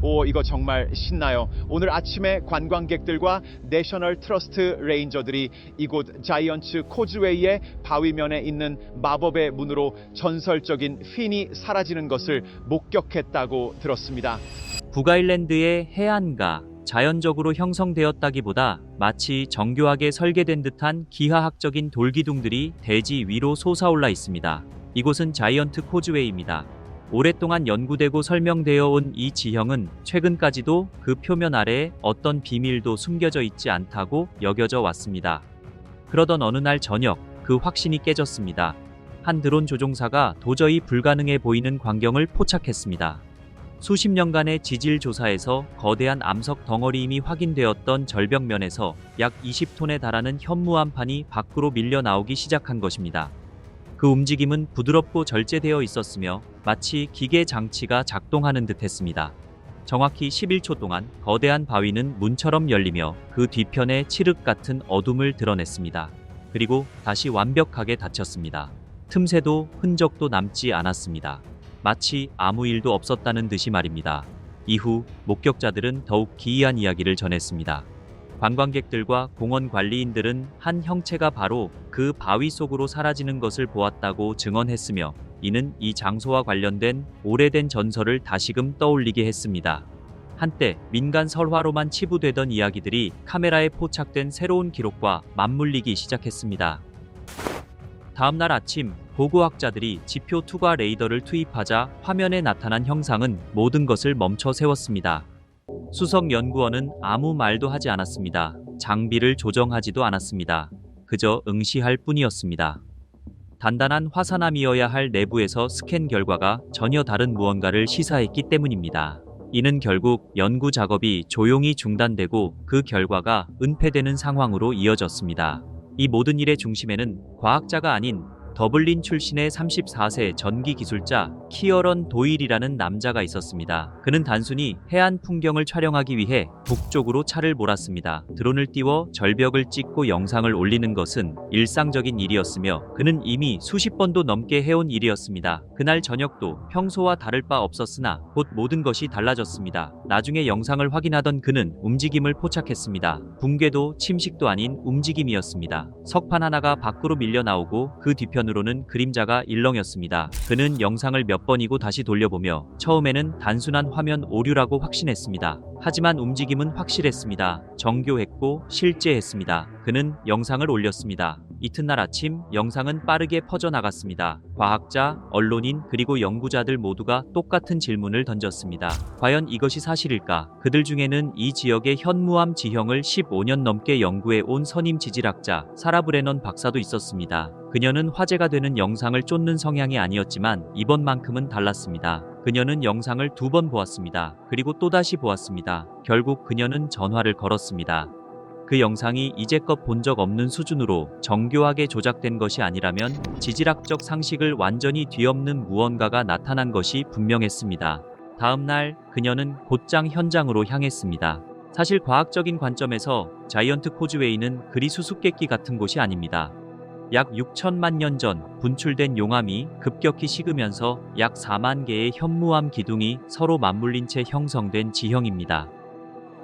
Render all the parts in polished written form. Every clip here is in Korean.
오, 이거 정말 신나요. 오늘 아침에 관광객들과 내셔널 트러스트 레인저들이 이곳 자이언츠 코즈웨이의 바위면에 있는 마법의 문으로 전설적인 핀이 사라지는 것을 목격했다고 들었습니다. 북아일랜드의 해안가, 자연적으로 형성되었다기보다 마치 정교하게 설계된 듯한 기하학적인 돌기둥들이 대지 위로 솟아올라 있습니다. 이곳은 자이언트 코즈웨이입니다. 오랫동안 연구되고 설명되어 온 이 지형은 최근까지도 그 표면 아래에 어떤 비밀도 숨겨져 있지 않다고 여겨져 왔습니다. 그러던 어느 날 저녁, 그 확신이 깨졌습니다. 한 드론 조종사가 도저히 불가능해 보이는 광경을 포착했습니다. 수십 년간의 지질 조사에서 거대한 암석 덩어리임이 확인되었던 절벽면에서 약 20톤에 달하는 현무암판이 밖으로 밀려 나오기 시작한 것입니다. 그 움직임은 부드럽고 절제되어 있었으며 마치 기계 장치가 작동하는 듯 했습니다. 정확히 11초 동안 거대한 바위는 문처럼 열리며 그 뒤편에 칠흑 같은 어둠을 드러냈습니다. 그리고 다시 완벽하게 닫혔습니다. 틈새도 흔적도 남지 않았습니다. 마치 아무 일도 없었다는 듯이 말입니다. 이후 목격자들은 더욱 기이한 이야기를 전했습니다. 관광객들과 공원 관리인들은 한 형체가 바로 그 바위 속으로 사라지는 것을 보았다고 증언했으며 이는 이 장소와 관련된 오래된 전설을 다시금 떠올리게 했습니다. 한때 민간 설화로만 치부되던 이야기들이 카메라에 포착된 새로운 기록과 맞물리기 시작했습니다. 다음 날 아침, 고고학자들이 지표 투과 레이더를 투입하자 화면에 나타난 형상은 모든 것을 멈춰 세웠습니다. 수석 연구원은 아무 말도 하지 않았습니다. 장비를 조정하지도 않았습니다. 그저 응시할 뿐이었습니다. 단단한 화산암이어야 할 내부에서 스캔 결과가 전혀 다른 무언가를 시사했기 때문입니다. 이는 결국 연구 작업이 조용히 중단되고 그 결과가 은폐되는 상황으로 이어졌습니다. 이 모든 일의 중심에는 과학자가 아닌 더블린 출신의 34세 전기 기술자 키어런 도일이라는 남자가 있었습니다. 그는 단순히 해안 풍경을 촬영하기 위해 북쪽으로 차를 몰았습니다. 드론을 띄워 절벽을 찍고 영상을 올리는 것은 일상적인 일이었으며 그는 이미 수십 번도 넘게 해온 일이었습니다. 그날 저녁도 평소와 다를 바 없었으나 곧 모든 것이 달라졌습니다. 나중에 영상을 확인하던 그는 움직임을 포착했습니다. 붕괴도 침식도 아닌 움직임이었습니다. 석판 하나가 밖으로 밀려 나오고 그 뒤편으로는 그림자가 일렁였습니다. 그는 영상을 몇 번이고 다시 돌려보며 처음에는 단순한 화면 오류라고 확신했습니다. 하지만 움직임은 확실했습니다. 정교했고 실제했습니다. 그는 영상을 올렸습니다. 이튿날 아침 영상은 빠르게 퍼져나갔습니다. 과학자, 언론인 그리고 연구자들 모두가 똑같은 질문을 던졌습니다. 과연 이것이 사실일까? 그들 중에는 이 지역의 현무암 지형을 15년 넘게 연구해 온 선임 지질학자 사라 브레넌 박사도 있었습니다. 그녀는 화제가 되는 영상을 쫓는 성향이 아니었지만 이번만큼은 달랐습니다. 그녀는 영상을 2번 보았습니다. 그리고 또다시 보았습니다. 결국 그녀는 전화를 걸었습니다. 그 영상이 이제껏 본 적 없는 수준으로 정교하게 조작된 것이 아니라면 지질학적 상식을 완전히 뒤엎는 무언가가 나타난 것이 분명했습니다. 다음 날 그녀는 곧장 현장으로 향했습니다. 사실 과학적인 관점에서 자이언트 코즈웨이는 그리 수수께끼 같은 곳이 아닙니다. 약 6천만 년 전 분출된 용암이 급격히 식으면서 약 4만 개의 현무암 기둥이 서로 맞물린 채 형성된 지형입니다.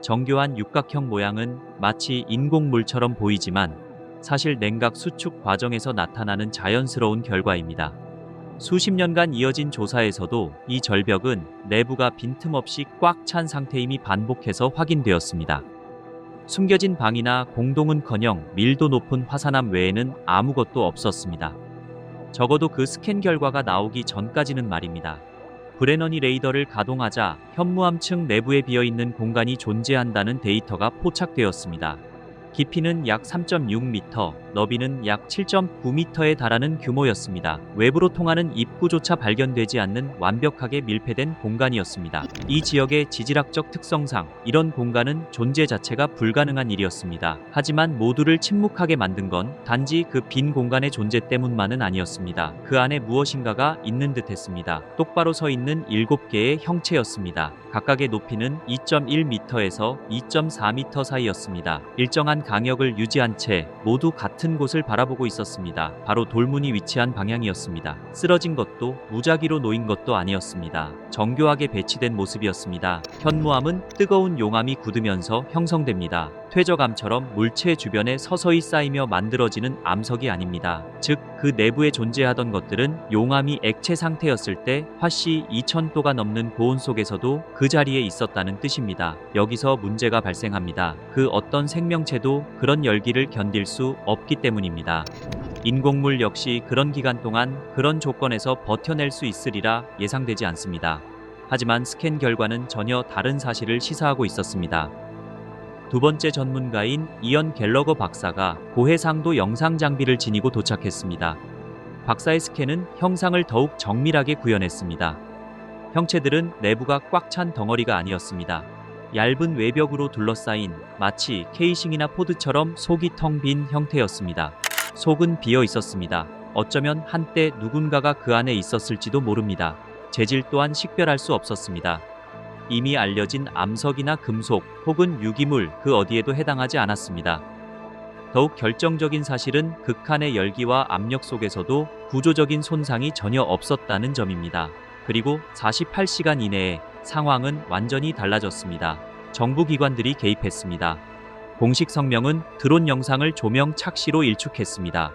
정교한 육각형 모양은 마치 인공물처럼 보이지만 사실 냉각 수축 과정에서 나타나는 자연스러운 결과입니다. 수십 년간 이어진 조사에서도 이 절벽은 내부가 빈틈없이 꽉 찬 상태임이 반복해서 확인되었습니다. 숨겨진 방이나 공동은커녕 밀도 높은 화산암 외에는 아무것도 없었습니다. 적어도 그 스캔 결과가 나오기 전까지는 말입니다. 브레넌이 레이더를 가동하자 현무암층 내부에 비어있는 공간이 존재한다는 데이터가 포착되었습니다. 깊이는 약 3.6m, 너비는 약 7.9m에 달하는 규모였습니다. 외부로 통하는 입구조차 발견되지 않는 완벽하게 밀폐된 공간이었습니다. 이 지역의 지질학적 특성상 이런 공간은 존재 자체가 불가능한 일이었습니다. 하지만 모두를 침묵하게 만든 건 단지 그 빈 공간의 존재 때문만은 아니었습니다. 그 안에 무엇인가가 있는 듯했습니다. 똑바로 서 있는 7개의 형체였습니다. 각각의 높이는 2.1m에서 2.4m 사이였습니다. 일정한 강역을 유지한 채 모두 같은 같은 곳을 바라보고 있었습니다. 바로 돌문이 위치한 방향이었습니다. 쓰러진 것도 무작위로 놓인 것도 아니었습니다. 정교하게 배치된 모습이었습니다. 현무암은 뜨거운 용암이 굳으면서 형성됩니다. 퇴적암처럼 물체 주변에 서서히 쌓이며 만들어지는 암석이 아닙니다. 즉, 그 내부에 존재하던 것들은 용암이 액체 상태였을 때 화씨 2000도가 넘는 고온 속에서도 그 자리에 있었다는 뜻입니다. 여기서 문제가 발생합니다. 그 어떤 생명체도 그런 열기를 견딜 수 없기 때문입니다. 인공물 역시 그런 기간 동안 그런 조건에서 버텨낼 수 있으리라 예상되지 않습니다. 하지만 스캔 결과는 전혀 다른 사실을 시사하고 있었습니다. 두 번째 전문가인 이언 갤러거 박사가 고해상도 영상 장비를 지니고 도착했습니다. 박사의 스캔은 형상을 더욱 정밀하게 구현했습니다. 형체들은 내부가 꽉 찬 덩어리가 아니었습니다. 얇은 외벽으로 둘러싸인 마치 케이싱이나 포드처럼 속이 텅 빈 형태였습니다. 속은 비어 있었습니다. 어쩌면 한때 누군가가 그 안에 있었을지도 모릅니다. 재질 또한 식별할 수 없었습니다. 이미 알려진 암석이나 금속 혹은 유기물 그 어디에도 해당하지 않았습니다. 더욱 결정적인 사실은 극한의 열기와 압력 속에서도 구조적인 손상이 전혀 없었다는 점입니다. 그리고 48시간 이내에 상황은 완전히 달라졌습니다. 정부 기관들이 개입했습니다. 공식 성명은 드론 영상을 조명 착시로 일축했습니다.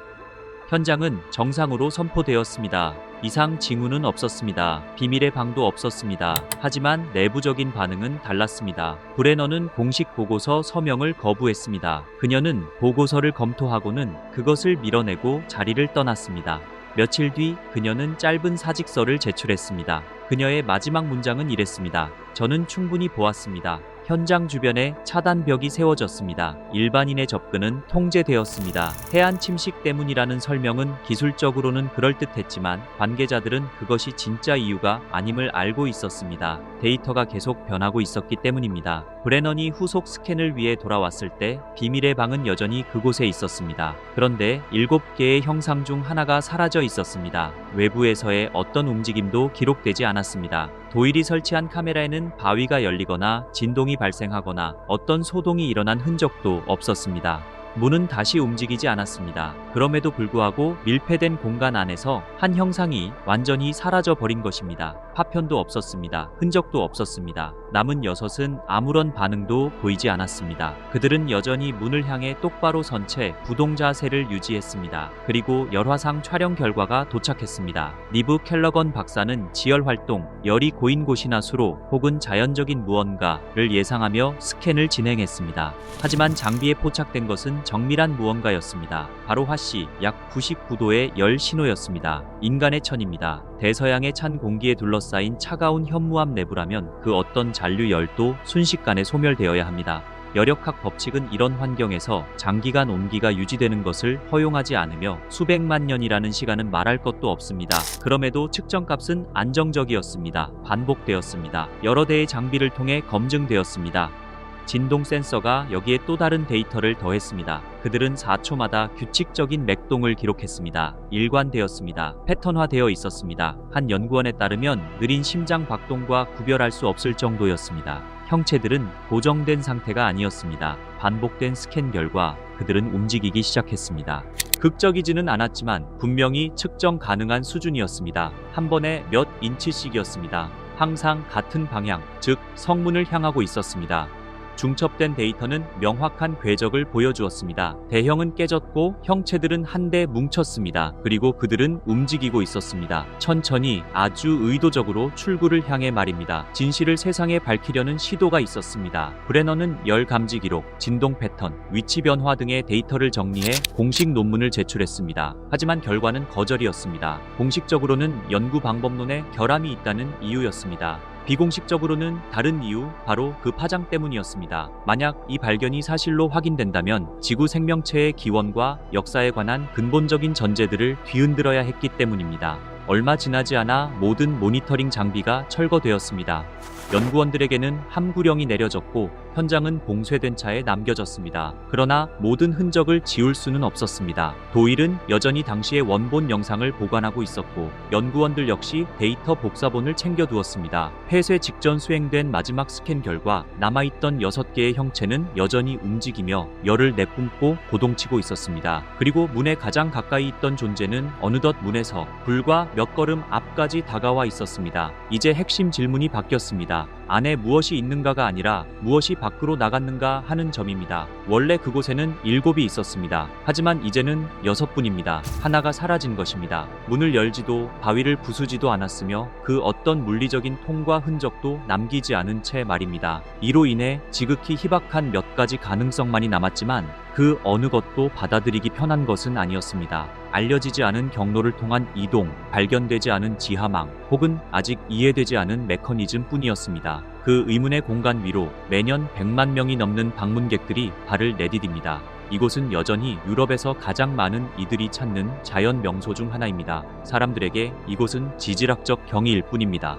현장은 정상으로 선포되었습니다. 이상 징후는 없었습니다. 비밀의 방도 없었습니다. 하지만 내부적인 반응은 달랐습니다. 브레너는 공식 보고서 서명을 거부했습니다. 그녀는 보고서를 검토하고는 그것을 밀어내고 자리를 떠났습니다. 며칠 뒤 그녀는 짧은 사직서를 제출했습니다. 그녀의 마지막 문장은 이랬습니다. 저는 충분히 보았습니다. 현장 주변에 차단벽이 세워졌습니다. 일반인의 접근은 통제되었습니다. 해안 침식 때문이라는 설명은 기술적으로는 그럴듯했지만 관계자들은 그것이 진짜 이유가 아님을 알고 있었습니다. 데이터가 계속 변하고 있었기 때문입니다. 브레넌이 후속 스캔을 위해 돌아왔을 때 비밀의 방은 여전히 그곳에 있었습니다. 그런데 7개의 형상 중 하나가 사라져 있었습니다. 외부에서의 어떤 움직임도 기록되지 않았습니다. 도일이 설치한 카메라에는 바위가 열리거나 진동이 발생하거나 어떤 소동이 일어난 흔적도 없었습니다. 문은 다시 움직이지 않았습니다. 그럼에도 불구하고 밀폐된 공간 안에서 한 형상이 완전히 사라져 버린 것입니다. 파편도 없었습니다. 흔적도 없었습니다. 남은 6은 아무런 반응도 보이지 않았습니다. 그들은 여전히 문을 향해 똑바로 선 채 부동 자세를 유지했습니다. 그리고 열화상 촬영 결과가 도착했습니다. 리브 켈러건 박사는 지열 활동, 열이 고인 곳이나 수로 혹은 자연적인 무언가를 예상하며 스캔을 진행했습니다. 하지만 장비에 포착된 것은 정밀한 무언가였습니다. 바로 화씨 약 99도의 열 신호였습니다. 인간의 천입니다. 대서양의 찬 공기에 둘러싸인 차가운 현무암 내부라면 그 어떤 잔류 열도 순식간에 소멸되어야 합니다. 열역학 법칙은 이런 환경에서 장기간 온기가 유지되는 것을 허용하지 않으며 수백만 년이라는 시간은 말할 것도 없습니다. 그럼에도 측정값은 안정적이었습니다. 반복되었습니다. 여러 대의 장비를 통해 검증되었습니다. 진동 센서가 여기에 또 다른 데이터를 더했습니다. 그들은 4초마다 규칙적인 맥동을 기록했습니다. 일관되었습니다. 패턴화되어 있었습니다. 한 연구원에 따르면 느린 심장 박동과 구별할 수 없을 정도였습니다. 형체들은 고정된 상태가 아니었습니다. 반복된 스캔 결과 그들은 움직이기 시작했습니다. 극적이지는 않았지만 분명히 측정 가능한 수준이었습니다. 한 번에 몇 인치씩이었습니다. 항상 같은 방향, 즉 성문을 향하고 있었습니다. 중첩된 데이터는 명확한 궤적을 보여주었습니다. 대형은 깨졌고 형체들은 한데 뭉쳤습니다. 그리고 그들은 움직이고 있었습니다. 천천히 아주 의도적으로 출구를 향해 말입니다. 진실을 세상에 밝히려는 시도가 있었습니다. 브레너는 열 감지 기록, 진동 패턴, 위치 변화 등의 데이터를 정리해 공식 논문을 제출했습니다. 하지만 결과는 거절이었습니다. 공식적으로는 연구 방법론에 결함이 있다는 이유였습니다. 비공식적으로는 다른 이유, 바로 그 파장 때문이었습니다. 만약 이 발견이 사실로 확인된다면 지구 생명체의 기원과 역사에 관한 근본적인 전제들을 뒤흔들어야 했기 때문입니다. 얼마 지나지 않아 모든 모니터링 장비가 철거되었습니다. 연구원들에게는 함구령이 내려졌고 현장은 봉쇄된 차에 남겨졌습니다. 그러나 모든 흔적을 지울 수는 없었습니다. 도일은 여전히 당시의 원본 영상을 보관하고 있었고 연구원들 역시 데이터 복사본을 챙겨두었습니다. 폐쇄 직전 수행된 마지막 스캔 결과 남아있던 6개의 형체는 여전히 움직이며 열을 내뿜고 고동치고 있었습니다. 그리고 문에 가장 가까이 있던 존재는 어느덧 문에서 불과 몇 걸음 앞까지 다가와 있었습니다. 이제 핵심 질문이 바뀌었습니다. 안에 무엇이 있는가가 아니라 무엇이 밖으로 나갔는가 하는 점입니다. 원래 그곳에는 7이 있었습니다. 하지만 이제는 6분입니다. 하나가 사라진 것입니다. 문을 열지도 바위를 부수지도 않았으며 그 어떤 물리적인 통과 흔적도 남기지 않은 채 말입니다. 이로 인해 지극히 희박한 몇 가지 가능성만이 남았지만 그 어느 것도 받아들이기 편한 것은 아니었습니다. 알려지지 않은 경로를 통한 이동, 발견되지 않은 지하망, 혹은 아직 이해되지 않은 메커니즘 뿐이었습니다. 그 의문의 공간 위로 매년 100만 명이 넘는 방문객들이 발을 내디딥니다. 이곳은 여전히 유럽에서 가장 많은 이들이 찾는 자연 명소 중 하나입니다. 사람들에게 이곳은 지질학적 경이일 뿐입니다.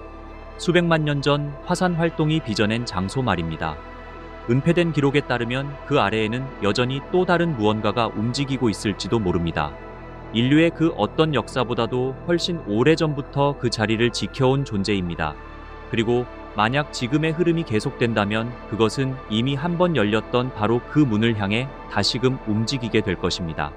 수백만 년 전 화산 활동이 빚어낸 장소 말입니다. 은폐된 기록에 따르면 그 아래에는 여전히 또 다른 무언가가 움직이고 있을지도 모릅니다. 인류의 그 어떤 역사보다도 훨씬 오래전부터 그 자리를 지켜온 존재입니다. 그리고 만약 지금의 흐름이 계속된다면 그것은 이미 한 번 열렸던 바로 그 문을 향해 다시금 움직이게 될 것입니다.